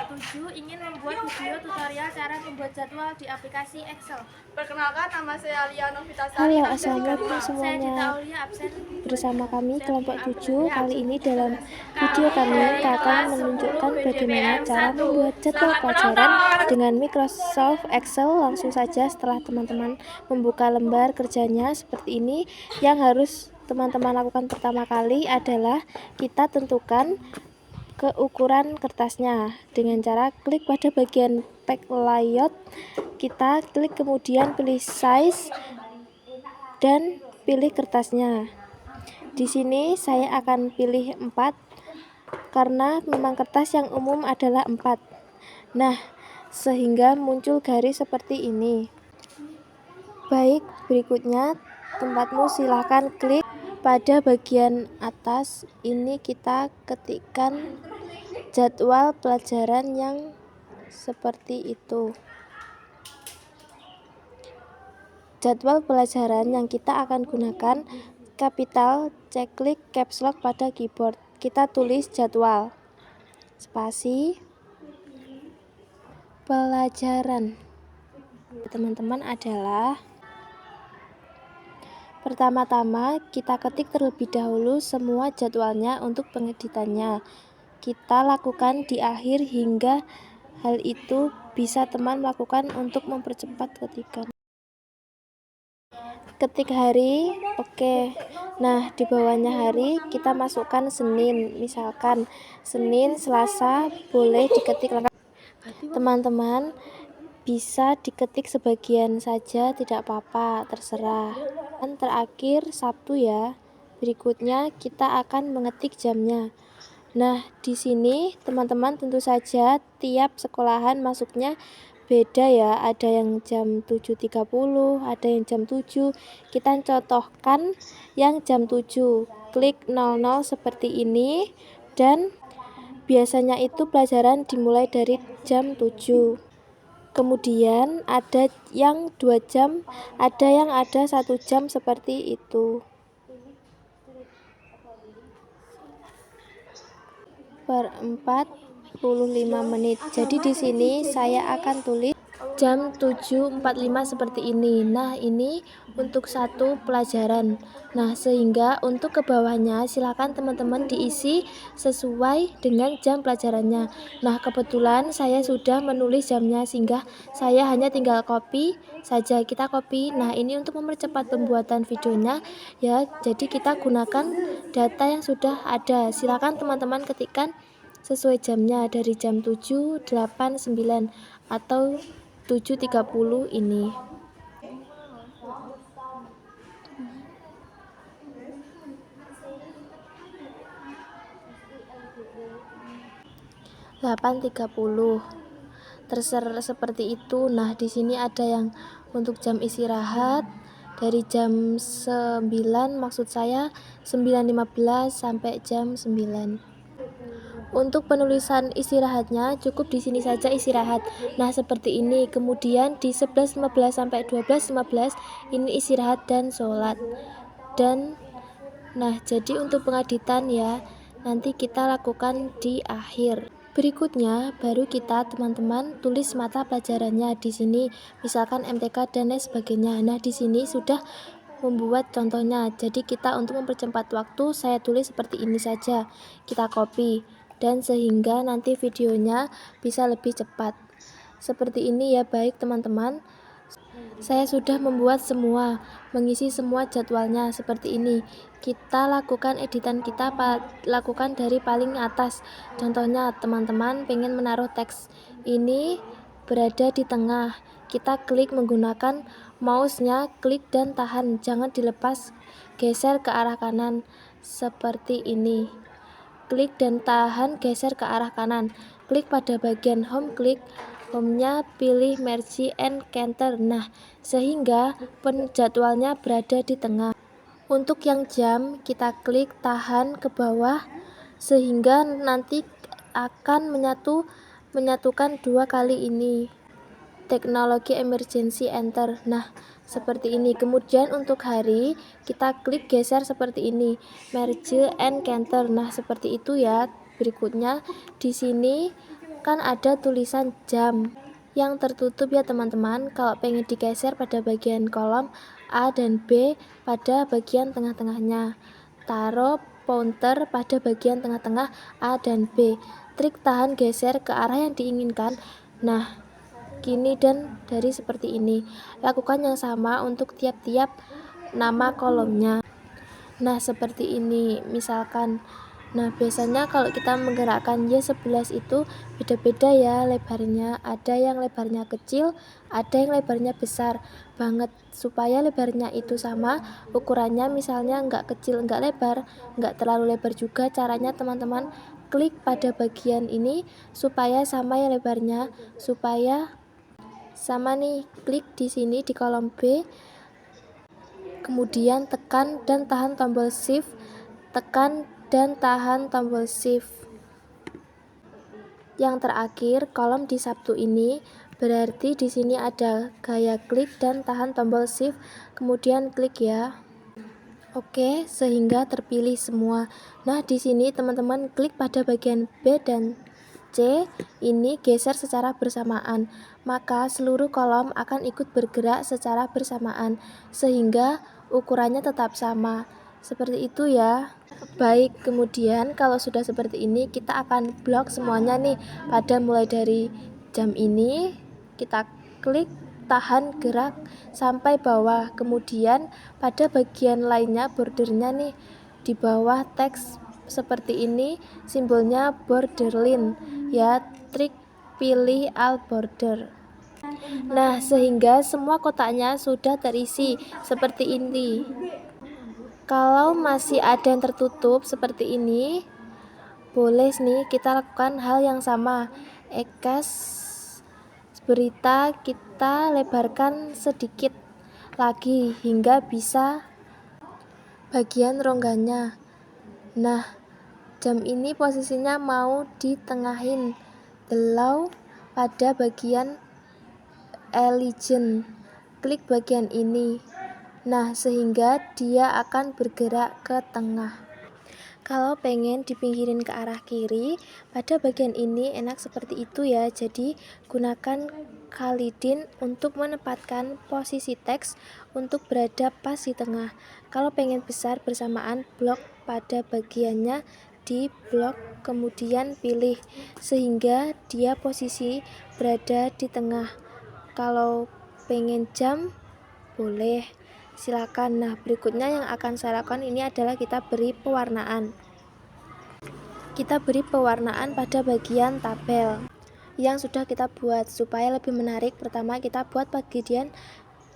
7 ingin membuat video tutorial cara membuat jadwal di aplikasi Excel. Perkenalkan, nama saya Alia Novitasari. Halo, assalamualaikum Saya Dita semuanya. Aulia, absen. Bersama kami kelompok 7. Kali ini dalam video kami akan menunjukkan bagaimana cara membuat jadwal pelajaran dengan Microsoft Excel. Langsung saja setelah teman-teman membuka lembar kerjanya seperti ini, yang harus teman-teman lakukan pertama kali adalah kita tentukan keukuran kertasnya dengan cara klik pada bagian pack layout, kita klik kemudian pilih size dan pilih kertasnya. Di sini saya akan pilih 4 karena memang kertas yang umum adalah 4. Nah, sehingga muncul garis seperti ini. Baik, berikutnya tempatmu silahkan klik pada bagian atas. Ini kita ketikkan jadwal pelajaran yang seperti itu. Jadwal pelajaran yang kita akan gunakan capital, cek klik caps lock pada keyboard. Kita tulis jadwal spasi pelajaran. Teman-teman adalah pertama-tama kita ketik terlebih dahulu semua jadwalnya untuk pengeditannya. Kita lakukan di akhir hingga hal itu bisa teman lakukan untuk mempercepat ketikan. Ketik hari, oke. Nah, di bawahnya hari kita masukkan Senin, misalkan Senin, Selasa, boleh diketik lengkap. Teman-teman bisa diketik sebagian saja, tidak apa-apa, terserah. Dan terakhir Sabtu ya. Berikutnya kita akan mengetik jamnya. Nah, di sini teman-teman tentu saja tiap sekolahan masuknya beda ya, ada yang jam 7.30, ada yang jam 7. Kita contohkan yang jam 7. Klik 00 seperti ini, dan biasanya itu pelajaran dimulai dari jam 7. Kemudian ada yang 2 jam, ada yang ada 1 jam seperti itu. Per 45 menit. Jadi di sini saya akan tulis jam 7.45 seperti ini. Nah, ini untuk satu pelajaran. Nah, sehingga untuk ke bawahnya silakan teman-teman diisi sesuai dengan jam pelajarannya. Nah, kebetulan saya sudah menulis jamnya sehingga saya hanya tinggal copy saja. Kita copy. Nah, ini untuk mempercepat pembuatan videonya ya. Jadi kita gunakan data yang sudah ada. Silakan teman-teman ketikkan sesuai jamnya dari jam 7, 8, 9 atau 7.30 ini. Terserah seperti itu. Nah, di sini ada yang untuk jam istirahat dari jam 9, maksud saya 9.15 sampai jam 9. Untuk penulisan istirahatnya cukup di sini saja istirahat. Nah, seperti ini. Kemudian di 11.15 sampai 12.15 ini istirahat dan sholat. Dan nah, jadi untuk pengeditan ya nanti kita lakukan di akhir. Berikutnya baru kita teman-teman tulis mata pelajarannya di sini, misalkan MTK dan lain sebagainya. Nah, di sini sudah membuat contohnya. Jadi kita untuk mempercepat waktu saya tulis seperti ini saja. Kita copy dan sehingga nanti videonya bisa lebih cepat. Seperti ini ya. Baik teman-teman, saya sudah membuat semua, mengisi semua jadwalnya seperti ini. Kita lakukan editan, kita lakukan dari paling atas. Contohnya teman-teman pengen menaruh teks ini berada di tengah. Kita klik menggunakan mouse-nya, klik dan tahan, jangan dilepas, geser ke arah kanan seperti ini. Klik dan tahan, geser ke arah kanan. Klik pada bagian home, klik home-nya, pilih merge and center. Nah, sehingga penjadwalnya berada di tengah. Untuk yang jam, kita klik tahan ke bawah sehingga nanti akan menyatukan 2 kali ini. Teknologi emergency enter. Nah, seperti ini. Kemudian untuk hari kita klik geser seperti ini, merge and center. Nah, seperti itu ya. Berikutnya di sini kan ada tulisan jam yang tertutup ya teman-teman. Kalau pengen digeser pada bagian kolom A dan B pada bagian tengah-tengahnya, taruh pointer pada bagian tengah-tengah A dan B. Trik tahan geser ke arah yang diinginkan. Nah, gini dan dari seperti ini. Lakukan yang sama untuk tiap-tiap nama kolomnya. Nah, seperti ini misalkan. Nah, biasanya kalau kita menggerakkan Y11 itu beda-beda ya lebarnya. Ada yang lebarnya kecil, ada yang lebarnya besar banget. Supaya lebarnya itu sama, ukurannya misalnya nggak kecil, nggak lebar, nggak terlalu lebar juga. Caranya teman-teman klik pada bagian ini supaya sama ya lebarnya, supaya sama nih. Klik di sini di kolom B, kemudian tekan dan tahan tombol shift, tekan dan tahan tombol shift. Yang terakhir kolom di Sabtu ini, berarti di sini ada gaya klik dan tahan tombol shift, kemudian klik ya. Oke, sehingga terpilih semua. Nah, di sini teman-teman klik pada bagian B dan C, ini geser secara bersamaan, maka seluruh kolom akan ikut bergerak secara bersamaan, sehingga ukurannya tetap sama. Seperti itu ya. Baik, kemudian kalau sudah seperti ini, kita akan blok semuanya nih, pada mulai dari jam ini, kita klik, tahan gerak sampai bawah. Kemudian pada bagian lainnya bordernya nih, di bawah teks seperti ini, simbolnya borderline ya, trik pilih all border. Nah, sehingga semua kotaknya sudah terisi seperti ini. Kalau masih ada yang tertutup seperti ini, boleh nih kita lakukan hal yang sama. Ekas berita kita lebarkan sedikit lagi hingga bisa bagian rongganya. Nah, jam ini posisinya mau ditengahin, telau pada bagian legend. Klik bagian ini. Nah, sehingga dia akan bergerak ke tengah. Kalau pengen dipinggirin ke arah kiri, pada bagian ini enak seperti itu ya. Jadi gunakan Khalidin untuk menempatkan posisi teks untuk berada pas di tengah. Kalau pengen besar bersamaan, blok pada bagiannya di blok, kemudian pilih sehingga dia posisi berada di tengah. Kalau pengen jam, boleh, silakan. Nah, berikutnya yang akan saya lakukan ini adalah kita beri pewarnaan. Kita beri pewarnaan pada bagian tabel yang sudah kita buat supaya lebih menarik. Pertama kita buat bagian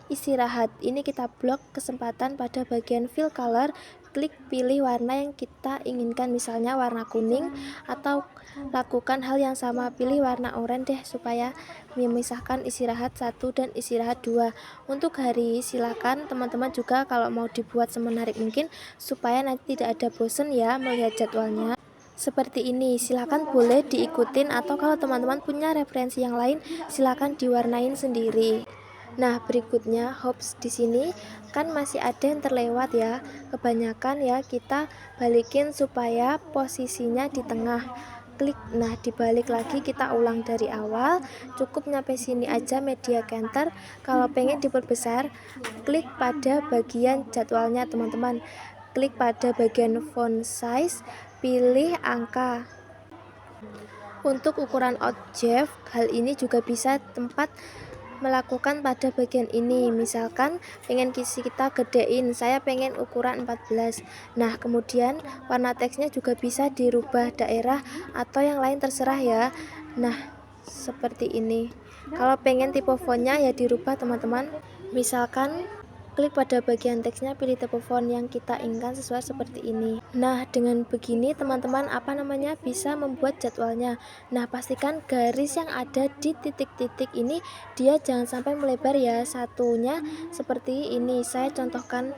istirahat. Ini kita blok kesempatan pada bagian fill color, klik pilih warna yang kita inginkan, misalnya warna kuning, atau lakukan hal yang sama, pilih warna oranye deh supaya memisahkan istirahat 1 dan istirahat 2. Untuk hari silakan teman-teman juga kalau mau dibuat semenarik mungkin supaya nanti tidak ada bosen ya melihat jadwalnya. Seperti ini, silakan boleh diikutin, atau kalau teman-teman punya referensi yang lain silakan diwarnain sendiri. Nah, berikutnya hops di sini kan masih ada yang terlewat ya. Kebanyakan ya kita balikin supaya posisinya di tengah. Klik, nah dibalik lagi, kita ulang dari awal. Cukup nyampe sini aja media canter. Kalau pengen diperbesar, klik pada bagian jadwalnya teman-teman. Klik pada bagian font size, pilih angka. Untuk ukuran objek, hal ini juga bisa tempat melakukan pada bagian ini. Misalkan pengen kita gedein, saya pengen ukuran 14. Nah, kemudian warna teksnya juga bisa dirubah daerah atau yang lain terserah ya. Nah, seperti ini. Kalau pengen tipe fontnya ya dirubah teman-teman. Misalkan klik pada bagian teksnya, pilih tipe font yang kita inginkan sesuai seperti ini. Nah, dengan begini teman-teman bisa membuat jadwalnya. Nah, pastikan garis yang ada di titik-titik ini dia jangan sampai melebar ya. Satunya seperti ini, saya contohkan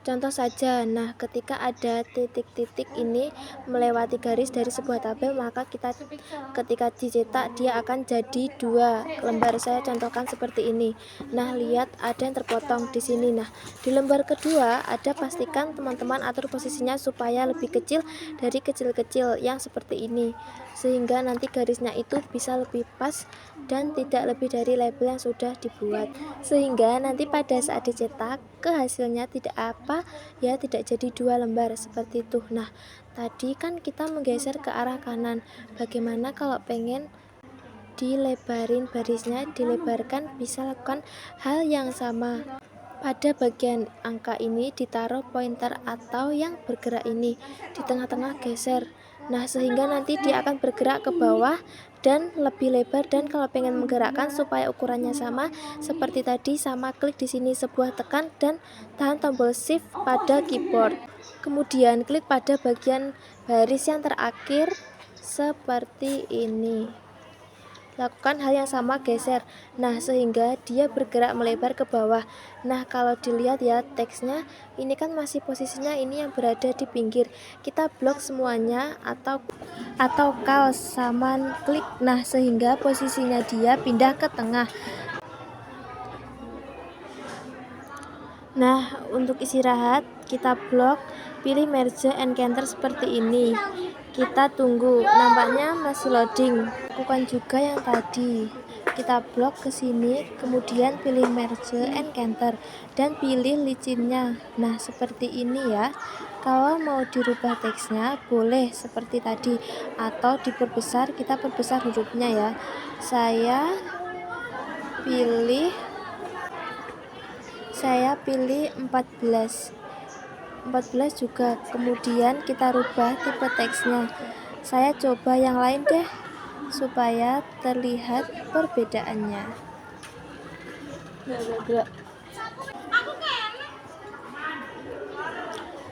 Contoh saja, nah ketika ada titik-titik ini melewati garis dari sebuah tabel, maka ketika dicetak dia akan jadi 2 lembar. Saya contohkan seperti ini. Nah, lihat ada yang terpotong di sini. Nah, di lembar kedua ada, pastikan teman-teman atur posisinya supaya lebih kecil dari kecil-kecil yang seperti ini, sehingga nanti garisnya itu bisa lebih pas dan tidak lebih dari label yang sudah dibuat, sehingga nanti pada saat dicetak ke hasilnya tidak jadi 2 lembar seperti itu. Nah, tadi kan kita menggeser ke arah kanan, bagaimana kalau pengen dilebarin barisnya, dilebarkan, bisa lakukan hal yang sama. Pada bagian angka ini ditaruh pointer atau yang bergerak ini di tengah-tengah, geser. Nah, sehingga nanti dia akan bergerak ke bawah dan lebih lebar. Dan kalau pengen menggerakkan supaya ukurannya sama seperti tadi, sama klik di sini sebuah tekan dan tahan tombol shift pada keyboard. Kemudian klik pada bagian baris yang terakhir seperti ini. Lakukan hal yang sama, geser. Nah, sehingga dia bergerak melebar ke bawah. Nah, kalau dilihat ya teksnya, ini kan masih posisinya ini yang berada di pinggir. Kita blok semuanya atau Alt sama klik. Nah, sehingga posisinya dia pindah ke tengah. Nah, untuk istirahat kita blok, pilih merge encounter seperti ini. Kita tunggu, nampaknya masih loading. Lakukan juga yang tadi. Kita blok ke sini, kemudian pilih merge encounter dan pilih licinnya. Nah, seperti ini ya. Kalau mau dirubah teksnya boleh seperti tadi, atau diperbesar, kita perbesar hurufnya ya. Saya pilih 14 juga. Kemudian kita rubah tipe teksnya. Saya coba yang lain deh supaya terlihat perbedaannya.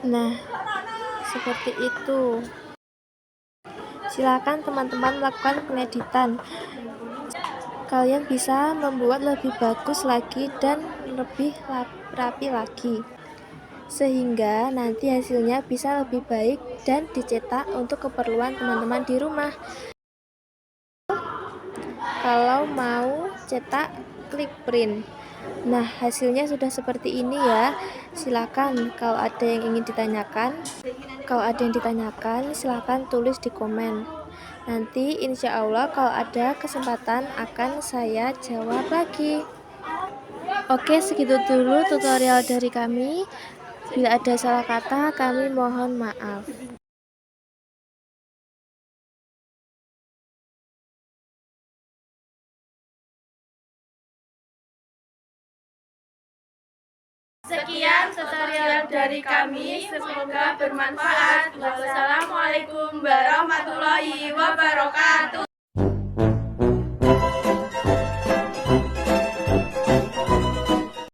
Nah, seperti itu. Silakan teman-teman melakukan pengeditan. Kalian bisa membuat lebih bagus lagi dan lebih rapi lagi, sehingga nanti hasilnya bisa lebih baik dan dicetak untuk keperluan teman-teman di rumah. Kalau mau cetak, klik print. Nah, hasilnya sudah seperti ini ya. Silakan kalau ada yang ingin ditanyakan, silakan tulis di komen. Nanti insya Allah kalau ada kesempatan akan saya jawab lagi. Oke, segitu dulu tutorial dari kami. Bila ada salah kata, kami mohon maaf. Sekian tutorial dari kami, semoga bermanfaat. Wassalamualaikum warahmatullahi wabarakatuh.